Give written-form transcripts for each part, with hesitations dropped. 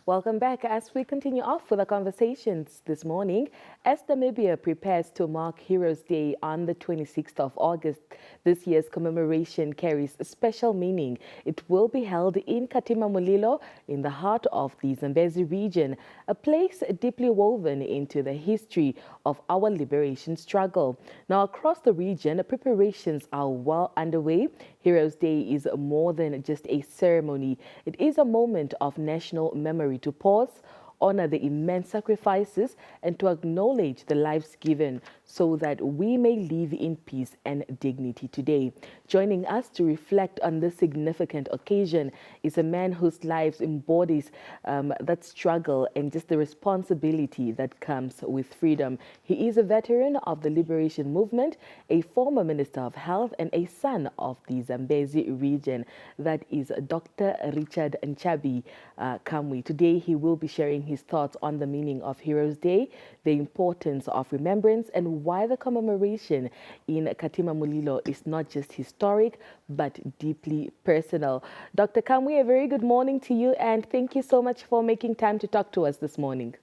Welcome back as we continue off with our conversations this morning. As Namibia prepares to mark Heroes Day on the 26th of August, this year's commemoration carries a special meaning. It will be held in Katima Mulilo in the heart of the Zambezi region, a place deeply woven into the history of our liberation struggle. Now, across the region, preparations are well underway. Heroes Day is more than just a ceremony. It is a moment of national memory to pause, honor the immense sacrifices, and to acknowledge the lives given so that we may live in peace and dignity today. Joining us to reflect on this significant occasion is a man whose life embodies that struggle and just the responsibility that comes with freedom. He is a veteran of the liberation movement, a former Minister of Health, and a son of the Zambezi region. That is Dr. Richard Nchabi Kamwi. Today, he will be sharing his thoughts on the meaning of Heroes Day, the importance of remembrance, and why the commemoration in Katima Mulilo is not just historic, but deeply personal. Dr. Kamwi, a very good morning to you, and thank you so much for making time to talk to us this morning.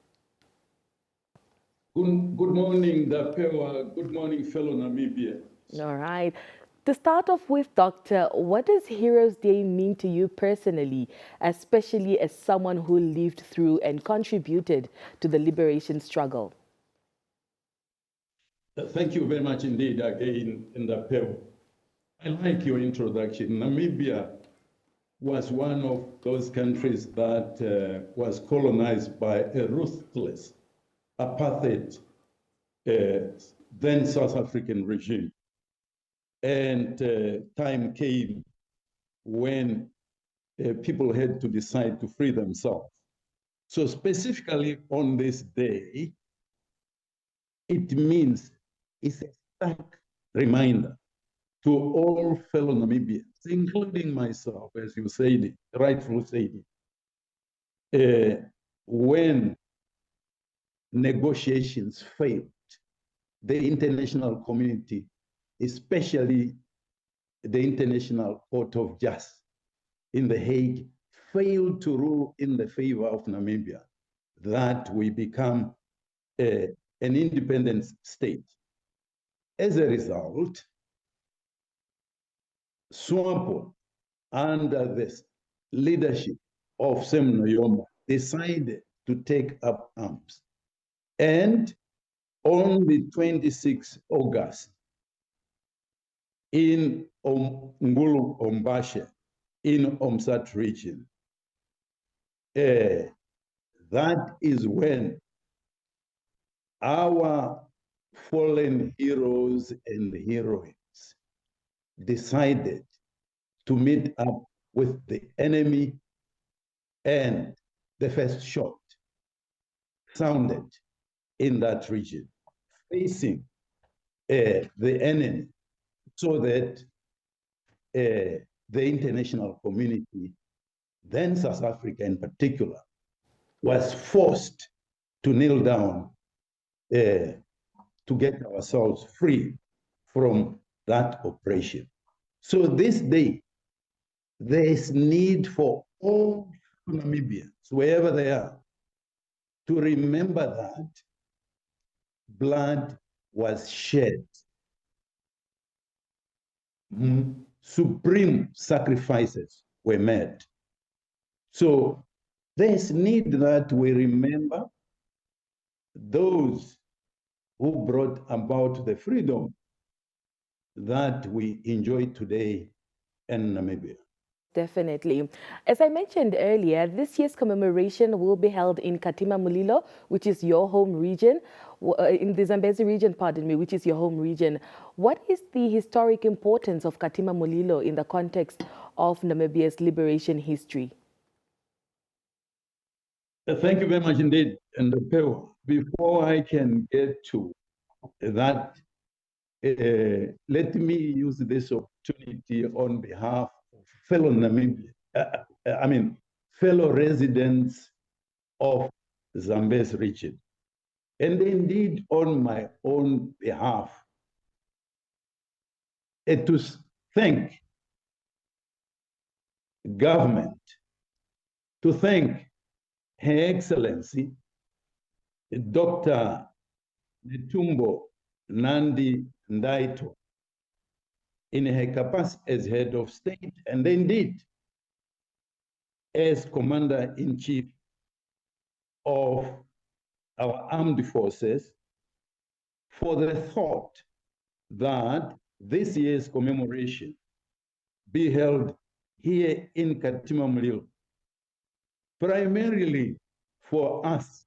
Good morning, Dapewa. Good morning, fellow Namibia. All right. To start off with, Doctor, what does Heroes Day mean to you personally, especially as someone who lived through and contributed to the liberation struggle? Thank you very much indeed again, Dapewa. I like your introduction. Namibia was one of those countries that was colonized by a ruthless apartheid, then South African regime. And time came when people had to decide to free themselves. So specifically on this day, it means it's a stark reminder to all fellow Namibians, including myself, as you said, rightfully said, when negotiations failed, the international community, especially the International Court of Justice in The Hague, failed to rule in the favor of Namibia, that we become an independent state. As a result, SWAPO, under the leadership of Sam Nujoma, decided to take up arms. And on the 26th August, in Ngulu Ombashe, in Omsat region, that is when our fallen heroes and heroines decided to meet up with the enemy, and the first shot sounded in that region, facing the enemy, so that the international community, then South Africa in particular, was forced to kneel down to get ourselves free from that oppression. So this day, there is need for all Namibians, wherever they are, to remember that blood was shed. Supreme sacrifices were made. So there's need that we remember those who brought about the freedom that we enjoy today in Namibia. Definitely. As I mentioned earlier, this year's commemoration will be held in Katima Mulilo, which is your home region, in the Zambezi region, pardon me, which is your home region. What is the historic importance of Katima Mulilo in the context of Namibia's liberation history? Thank you very much indeed. And before I can get to that, let me use this opportunity on behalf of fellow Namibia, fellow residents of Zambezi region, and indeed on my own behalf, to thank government, to thank Her Excellency, Dr. Netumbo Nandi Ndaitwah, in her capacity as head of state, and indeed as Commander-in-Chief of our armed forces, for the thought that this year's commemoration be held here in Katima Mulilo, primarily for us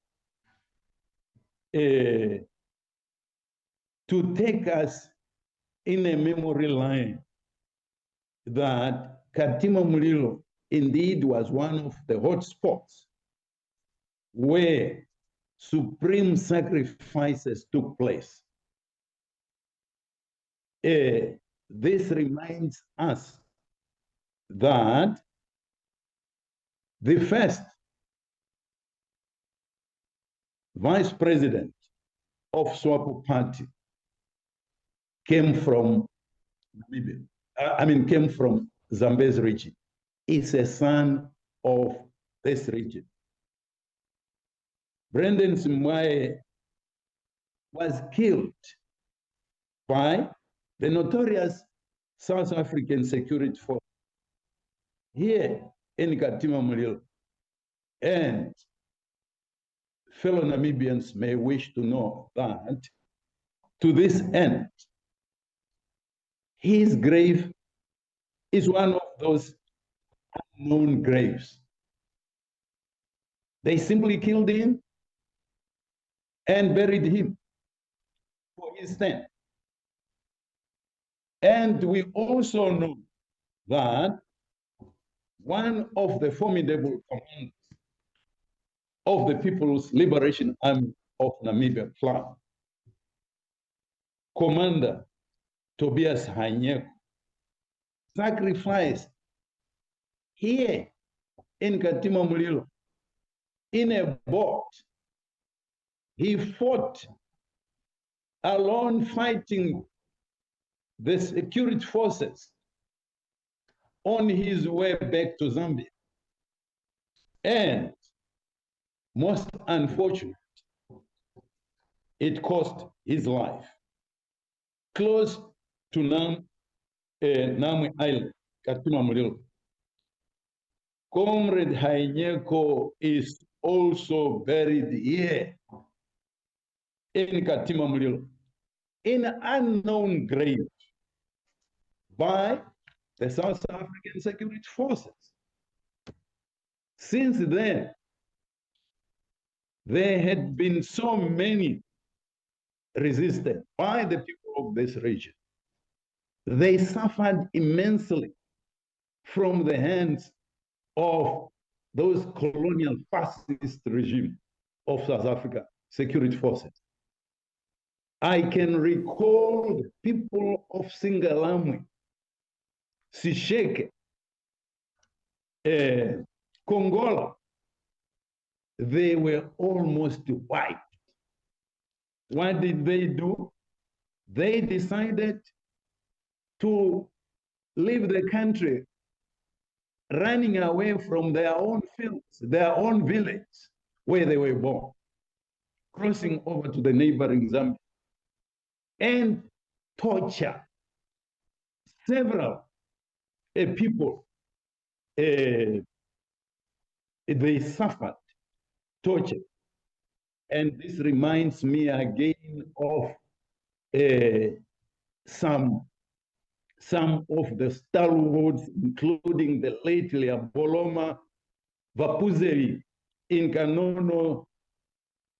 to take us in a memory line that Katima Mulilo indeed was one of the hotspots where supreme sacrifices took place. This reminds us that the first vice president of SWAPO party came from Namibia. Came from Zambezi region. Is a son of this region. Brendan Simwaye was killed by the notorious South African security force here in Katima Mulilo. And fellow Namibians may wish to know that to this end, his grave is one of those unknown graves. They simply killed him and buried him for his stand. And we also know that one of the formidable commanders of the People's Liberation Army of Namibia, Plan, Commander Tobias Hanyeko, sacrificed here in Katima Mulilo in a boat. He fought alone, fighting the security forces on his way back to Zambia. And most unfortunate, it cost his life. Close to Namwe Island, Katima Mulilo. Comrade Hanyeko is also buried here in Katima Mulilo, in an unknown grave by the South African security forces. Since then, there had been so many resisted by the people of this region. They suffered immensely from the hands of those colonial fascist regime of South Africa security forces. I can recall the people of Singalamwe, Sisheke, Kongola. They were almost wiped. What did they do? They decided to leave the country, running away from their own fields, their own village where they were born, crossing over to the neighboring Zambia, and torture several people. They suffered torture. And this reminds me again of some of the stalwarts, including the late Leaboloma Vapuzeli in Kanono.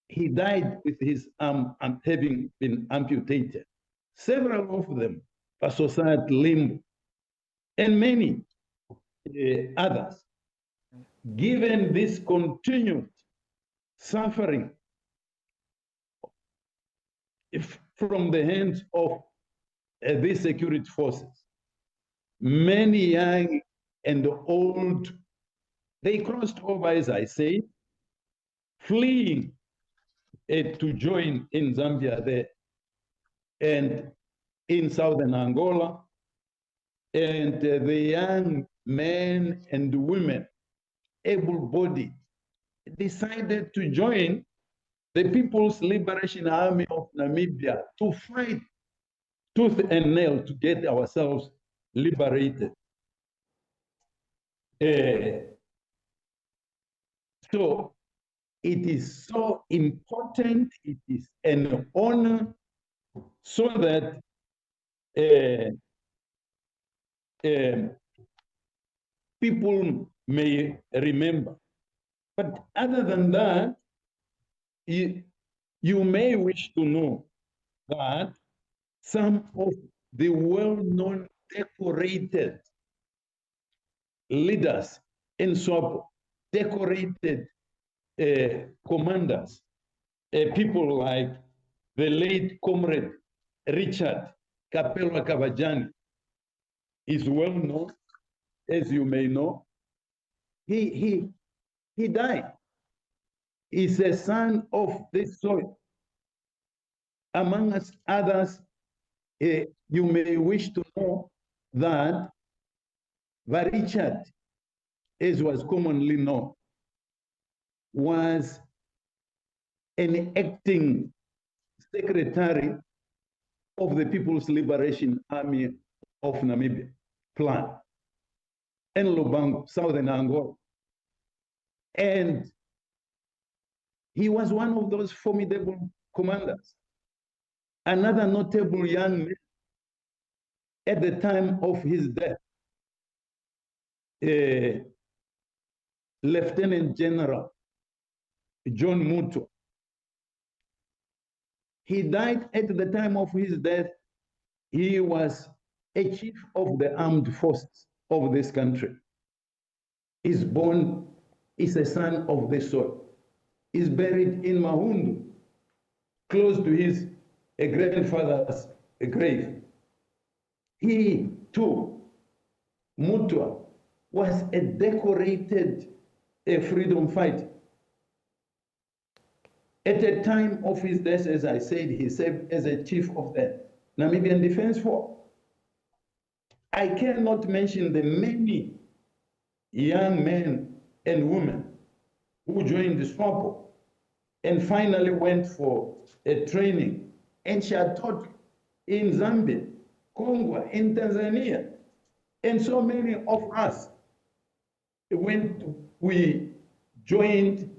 He died with his arm having been amputated. Several of them, Pasosat Limbo, and many others. Given this continued suffering from the hands of these security forces, many young and old, they crossed over, as I say, fleeing to join in Zambia there and in southern Angola. And the young men and women, able-bodied, decided to join the People's Liberation Army of Namibia to fight tooth and nail to get ourselves liberated. So it is so important, it is an honor, so that people may remember. But other than that, you may wish to know that some of the well-known decorated leaders in SWAPO, decorated commanders, people like the late comrade Richard Kapelwa Kavajani is well known, as you may know. He died. He's a son of this soil. Among us others, you may wish to know that Richard, as was commonly known, was an acting secretary of the People's Liberation Army of Namibia, plan, in Lubango, southern Angola. And he was one of those formidable commanders. Another notable young man at the time of his death, Lieutenant General John Muto. He died at the time of his death. He was a chief of the armed forces of this country. He's born, is a son of the soil. He's buried in Mahundu, close to his grandfather's grave. He too, Mutua, was a decorated freedom fighter. At the time of his death, as I said, he served as a chief of the Namibian Defense Force. I cannot mention the many young men and women who joined the SWAPO and finally went for a training and taught in Zambia, Congo, in Tanzania, and so many of us we joined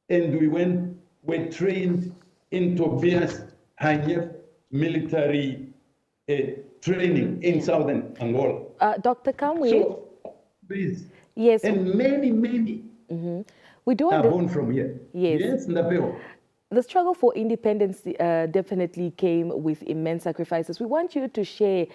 and were trained in Tobias Hanyef military training in southern Angola. Dr. Kamwi? So, please. Yes. And many we do are born from here. Yes. Yes, the struggle for independence definitely came with immense sacrifices. We want you to share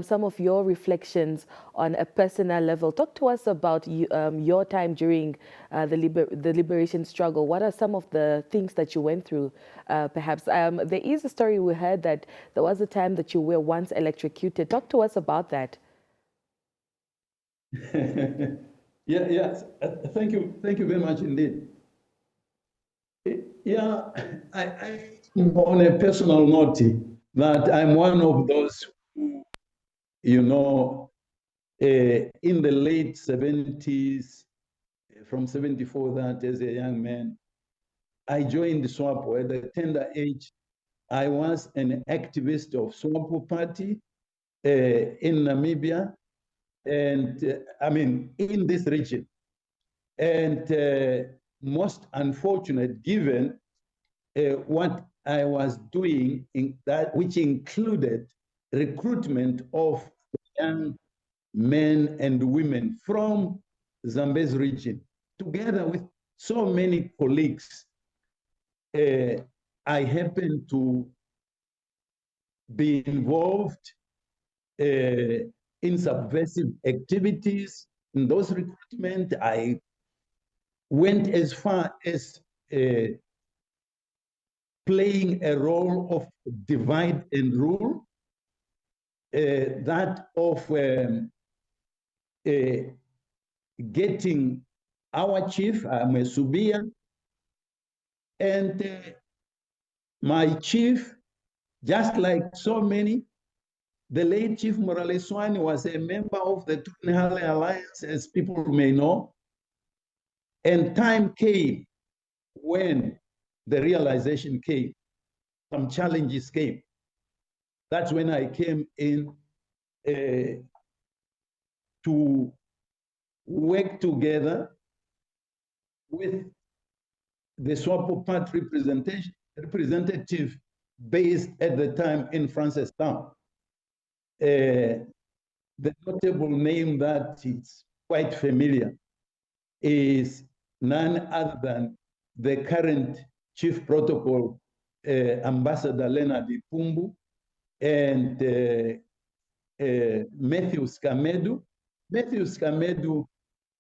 some of your reflections on a personal level. Talk to us about your time during the liberation struggle. What are some of the things that you went through, perhaps? There is a story we heard that there was a time that you were once electrocuted. Talk to us about that. Yes. Thank you very much indeed. Yeah, I on a personal note, that I'm one of those who, in the late 70s, from 74, that as a young man, I joined the SWAPO. At a tender age, I was an activist of SWAPO party in Namibia, and in this region. And most unfortunate, given what I was doing in that, which included recruitment of young men and women from Zambezi region, together with so many colleagues. I happened to be involved in subversive activities. In those recruitment, I went as far as playing a role of divide and rule, that of getting our chief, I'm a Subia, and my chief, just like so many, the late Chief Morales Swani was a member of the Tunihale Alliance, as people may know. And time came when the realization came, some challenges came. That's when I came in to work together with the SWAPO part representative based at the time in Francistown. The notable name that is quite familiar is none other than the current chief protocol, Ambassador Leonard Ipumbu, and Matthew Skamedu. Matthew Skamedu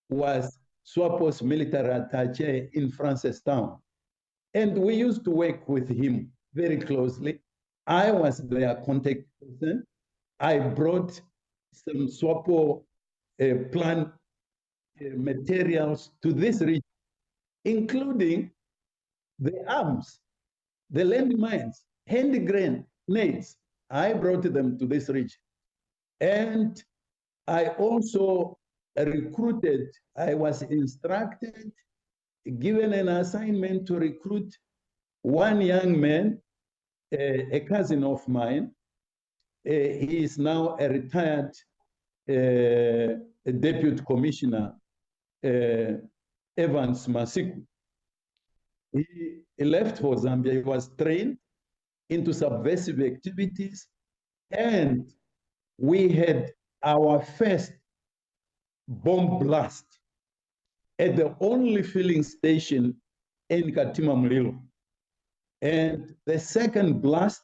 was SWAPO's military attaché in Francistown. And we used to work with him very closely. I was their contact person. I brought some SWAPO plan materials to this region, including the arms, the landmines, hand grenades. I brought them to this region. And I also recruited, I was instructed, given an assignment to recruit one young man, a cousin of mine. He is now a retired deputy commissioner, Evans Masiku. He left for Zambia. He was trained into subversive activities, and we had our first bomb blast at the only filling station in Katima Mulilo. And the second blast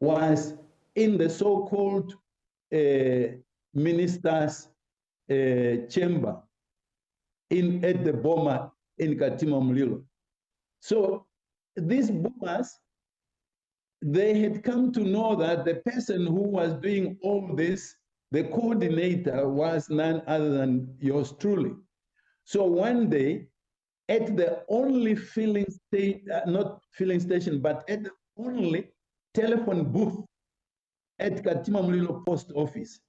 was in the so-called minister's chamber at the Boma in Katima Mulilo. So these bombers, they had come to know that the person who was doing all this, the coordinator, was none other than yours truly. So one day, at the only filling station, not filling station, but at the only telephone booth at Katima Mulilo post office,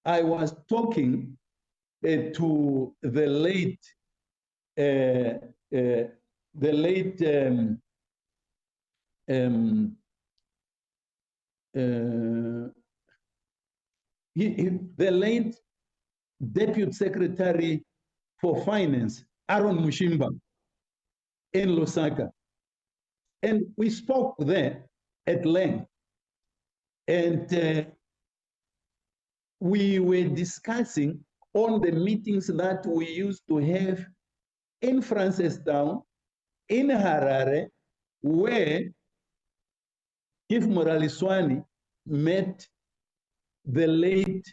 I was talking to the late Deputy Secretary for Finance, Aaron Mushimba, in Lusaka. And we spoke there at length. And we were discussing on the meetings that we used to have in Francistown, in Harare, where Chief Moraliswani met the late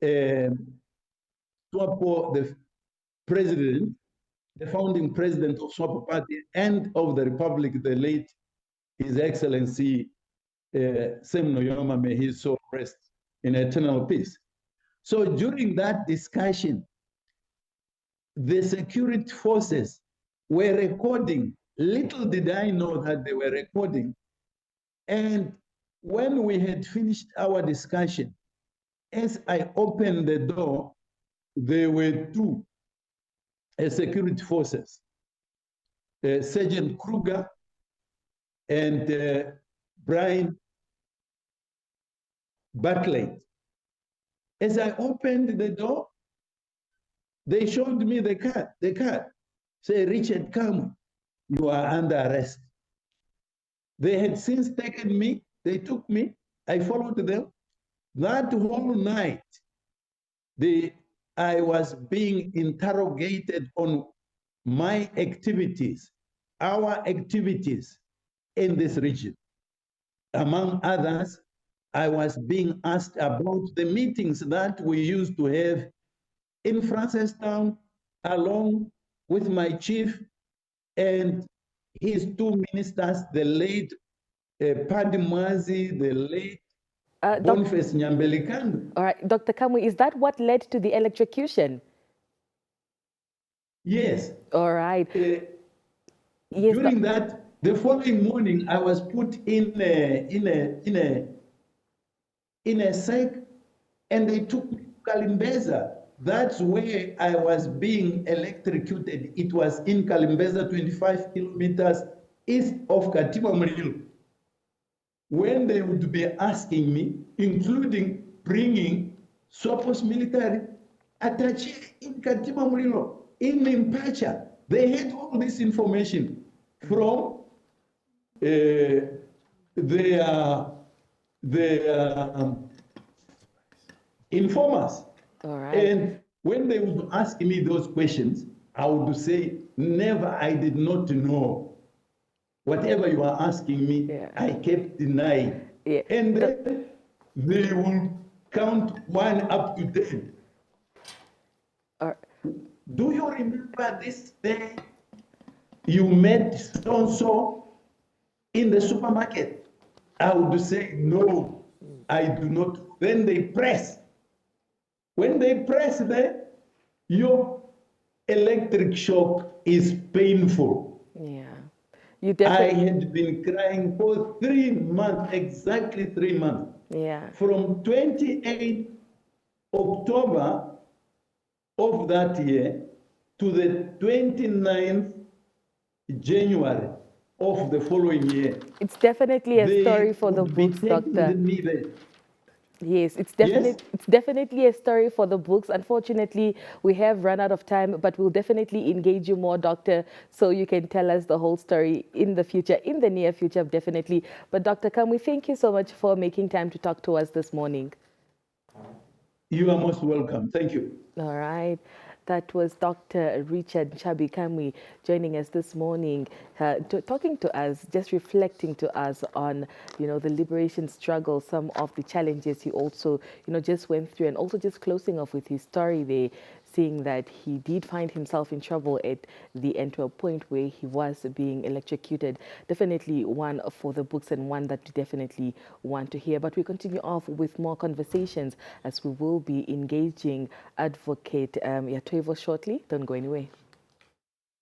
SWAPO, the president, the founding president of SWAPO Party and of the Republic, the late His Excellency Sem Noyoma, may his soul rest in eternal peace. So during that discussion, the security forces were recording. Little did I know that they were recording. And when we had finished our discussion, as I opened the door, there were two security forces, Sergeant Kruger and Brian Bartlett. As I opened the door, they showed me the card. Say, Richard Kamwi, you are under arrest. They had since taken me, they took me, I followed them. That whole night, I was being interrogated on my activities, our activities in this region. Among others, I was being asked about the meetings that we used to have in Francistown, along with my chief and his two ministers, the late Paddy Mwazi, the late Boniface Nyambelikando. All right, Dr. Kamwi, is that what led to the electrocution? Yes. All right. Yes, during that, the following morning, I was put in a sack, and they took me to Kalimbeza, That's where I was being electrocuted. It was in Kalimbeza, 25 kilometers east of Katima Mulilo. When they would be asking me, including bringing Sopos military attaché in Katima Mulilo, in Mpacha, they had all this information from their informers. All right. And when they would ask me those questions, I would say, never, I did not know. Whatever you are asking me, Yeah. I kept denying. Yeah. And then they will count 1 up to 10. Do you remember this day you met so-and-so in the supermarket? I would say, no, I do not. Then they press. When they press there, your electric shock is painful. Yeah. I had been crying for 3 months, exactly 3 months. Yeah. From 28 October of that year to the 29th January of the following year. It's definitely a story for the books, Doctor. Yes, it's definitely a story for the books. Unfortunately, we have run out of time, but we'll definitely engage you more, Doctor, so you can tell us the whole story in the future, in the near future, definitely. But Dr. Kamwi, thank you so much for making time to talk to us this morning. You are most welcome. Thank you. All right. That was Dr. Nchabi Kamwi joining us this morning, talking to us, just reflecting to us on, the liberation struggle, some of the challenges he also, just went through, and also just closing off with his story there, seeing that he did find himself in trouble at the end, to a point where he was being electrocuted. Definitely one for the books and one that we definitely want to hear. But we continue off with more conversations as we will be engaging Advocate Yatoivo shortly. Don't go anywhere.